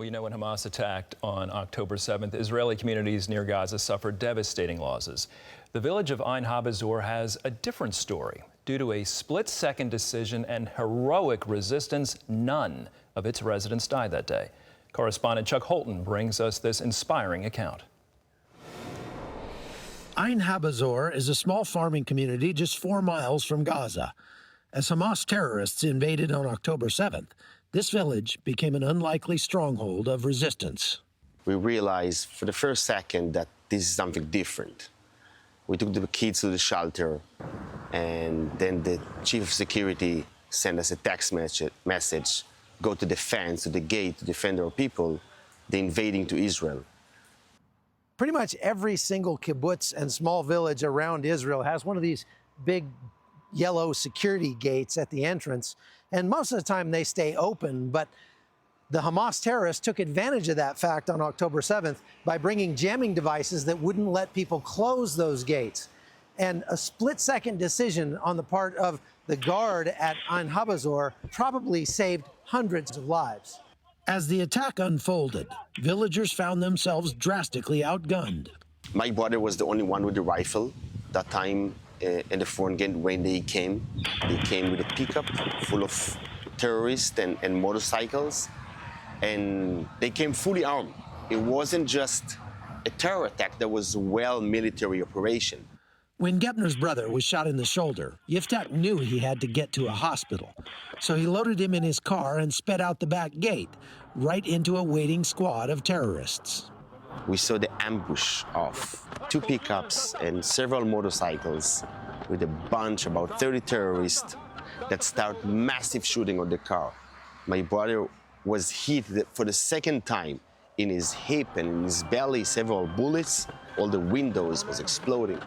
We know when Hamas attacked on October 7th, Israeli communities near Gaza suffered devastating losses. The village of Ein HaBesor has a different story. Due to a split-second decision and heroic resistance, none of its residents died that day. Correspondent Chuck Holton brings us this inspiring account. Ein HaBesor is a small farming community just 4 miles from Gaza. As Hamas terrorists invaded on October 7th, this village became an unlikely stronghold of resistance. We realized for the first second that this is something different. We took the kids to the shelter, and then the chief of security sent us a text message, go to the fence, to the gate, to defend our people, they're invading to Israel. Pretty much every single kibbutz and small village around Israel has one of these big yellow security gates at the entrance, and most of the time they stay open, but the Hamas terrorists took advantage of that fact on October 7th by bringing jamming devices that wouldn't let people close those gates. And a split-second decision on the part of the guard at Ein HaBesor probably saved hundreds of lives. As the attack unfolded, villagers found themselves drastically outgunned. My brother was the only one with the rifle that time in the front gate when they came. They came with a pickup full of terrorists and motorcycles, and they came fully armed. It wasn't just a terror attack, there was a military operation. When Gepner's brother was shot in the shoulder, Yiftak knew he had to get to a hospital. So he loaded him in his car and sped out the back gate, right into a waiting squad of terrorists. We saw the ambush of 2 pickups and several motorcycles with a bunch, about 30 terrorists, that started massive shooting on the car. My brother was hit for the second time in his hip and in his belly, several bullets. All the windows was exploding.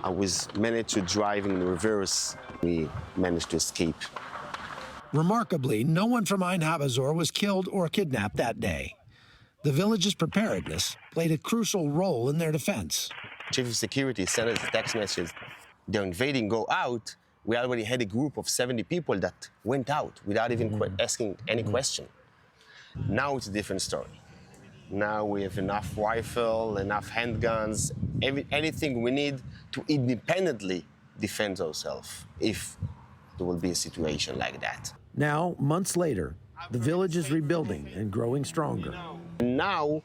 I was managed to drive in reverse. We managed to escape. Remarkably, no one from Ein HaBesor was killed or kidnapped that day. The village's preparedness played a crucial role in their defense. Chief of security sent us a text message. They're invading, go out. We already had a group of 70 people that went out without even asking any question. Now it's a different story. Now we have enough rifle, enough handguns, anything we need to independently defend ourselves if there will be a situation like that. Now, months later, the village is rebuilding and growing stronger. Now,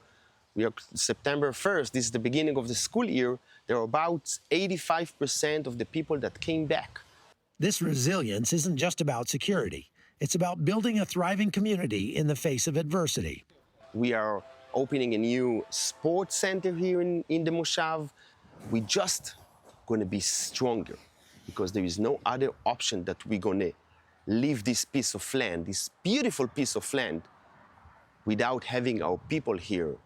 we are September 1st, this is the beginning of the school year, there are about 85% of the people that came back. This resilience isn't just about security. It's about building a thriving community in the face of adversity. We are opening a new sports center here in the moshav. We're just going to be stronger because there is no other option that we're going to leave this piece of land, this beautiful piece of land, without having our people here.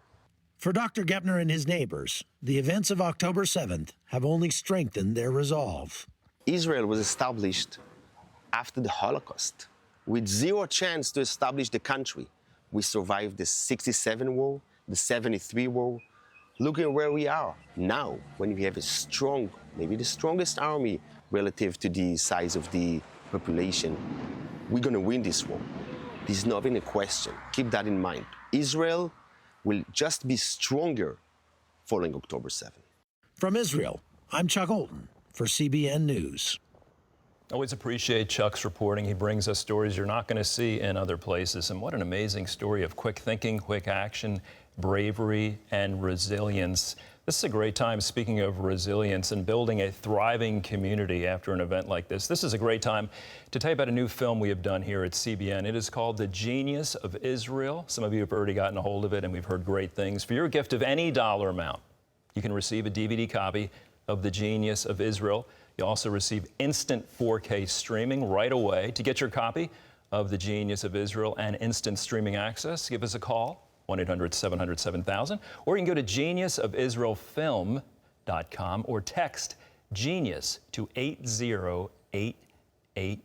For Dr. Gepner and his neighbors, the events of October 7th have only strengthened their resolve. Israel was established after the Holocaust with zero chance to establish the country. We survived the 67 war, the 73 war. Look at where we are now, when we have a strong, maybe the strongest army relative to the size of the population. We're going to win this war. This is not even a question. Keep that in mind. Israel will just be stronger following October 7th. From Israel, I'm Chuck Holton for CBN News. Always appreciate Chuck's reporting. He brings us stories you're not going to see in other places. And what an amazing story of quick thinking, quick action, bravery, and resilience. This is a great time, speaking of resilience and building a thriving community after an event like this. This is a great time to tell you about a new film we have done here at CBN. It is called The Genius of Israel. Some of you have already gotten a hold of it, and we've heard great things. For your gift of any dollar amount, you can receive a DVD copy of The Genius of Israel. You'll also receive instant 4K streaming right away. To get your copy of The Genius of Israel and instant streaming access, give us a call, 1-800-700-7000, or you can go to geniusofisraelfilm.com or text GENIUS to 80888.